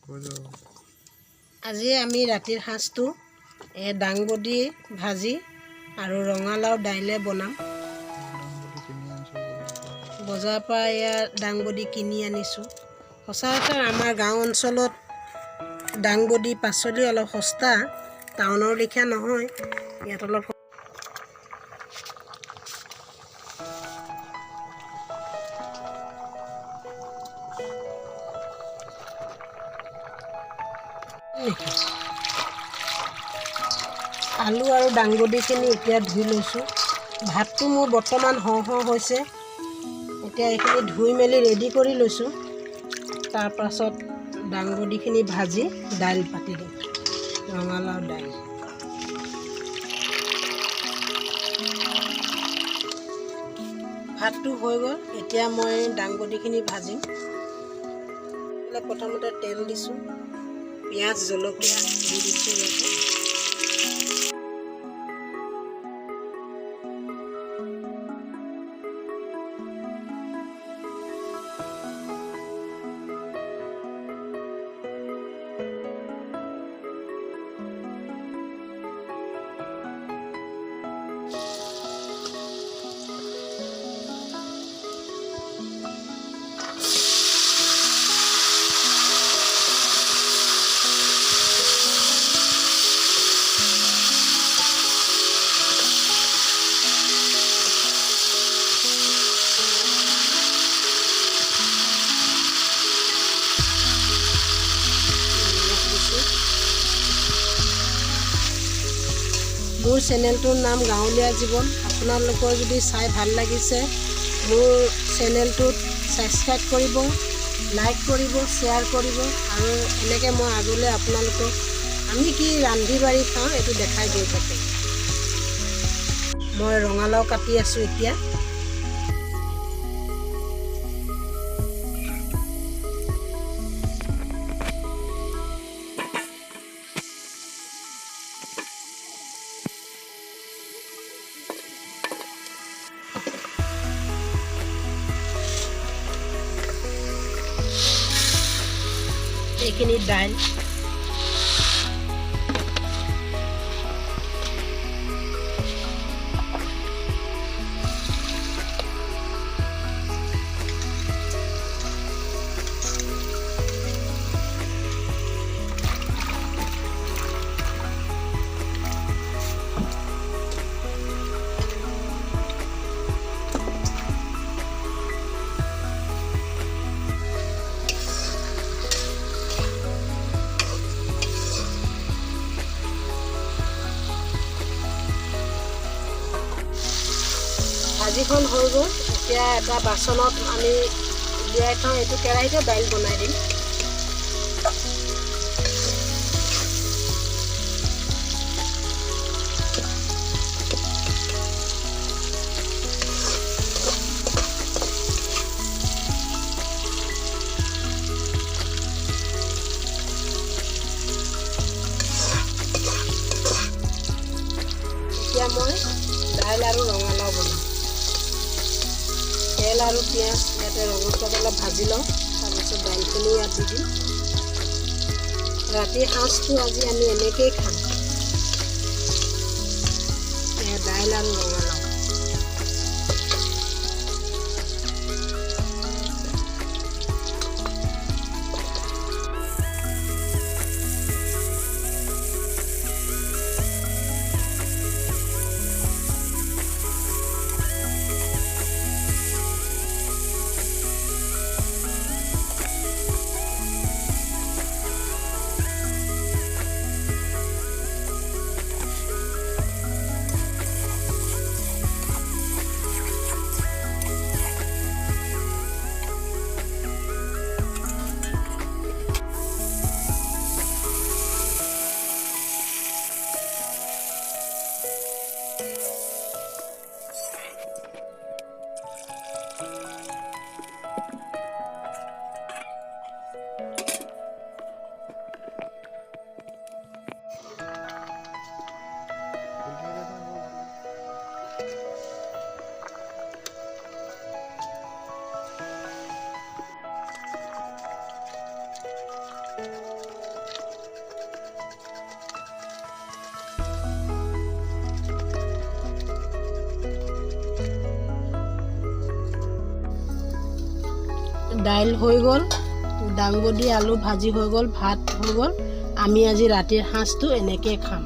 আজি আমি ৰাতিৰ সাজটো দাংবডি ভাজি আৰু ৰঙালাও দাইলে বনাম। বজাৰৰ পৰা এয়া দাংবডি কিনি আনিছোঁ। সচৰাচৰ আমাৰ গাঁও অঞ্চলত দাংবডি পাচলি অলপ সস্তা, টাউনৰ লেখীয়া নহয়। ইয়াত অলপ আলু আৰু দাংবডিখিনি এতিয়া ধুই লৈছোঁ। ভাতটো মোৰ বৰ্তমান হওঁ হৈছে। এতিয়া এইখিনি ধুই মেলি ৰেডি কৰি লৈছোঁ। তাৰপাছত দাংবডিখিনি ভাজি দাইল পাতি দিম, ৰঙালাও দাইল। ভাতটো হৈ গ'ল। এতিয়া মই দাংবডিখিনি ভাজিম। প্ৰথমতে তেল দিছোঁ, পিঁয়াজ জলকীয়া দি দিছোঁ ইয়াতে। মোৰ চেনেলটোৰ নাম গাঁৱলীয়া জীৱন। আপোনালোকৰ যদি চাই ভাল লাগিছে, মোৰ চেনেলটোত ছাবস্ক্ৰাইব কৰিব, লাইক কৰিব, শ্বেয়াৰ কৰিব। আৰু এনেকৈ মই আগলৈ আপোনালোকক আমি কি ৰান্ধি বাঢ়ি খাওঁ এইটো দেখাই গৈ থাকিম। মই ৰঙালাও কাটি আছোঁ এতিয়া। এইখিনি দাইল, ভাজিখন হৈ গ'ল। এতিয়া এটা বাচনত আমি উলিয়াই থওঁ। এইটো কেৰাহীতে দাইল বনাই দিম। এতিয়া মই দাইল আৰু ৰঙালাও বনাম। তেল আৰু পিঁয়াজ ইয়াতে ৰঙচুৱাত অলপ ভাজি লওঁ। তাৰপিছত দাইলখিনি ইয়াত দি দিম। ৰাতিৰ সাঁজটো আজি আমি এনেকৈয়ে খাম। দাইল আৰু ৰঙালাও। দাইল হৈ গ'ল, দাংবডি আলু ভাজি হৈ গ'ল, ভাত হৈ গ'ল। আমি আজি ৰাতিৰ সাঁজটো এনেকৈ খাম।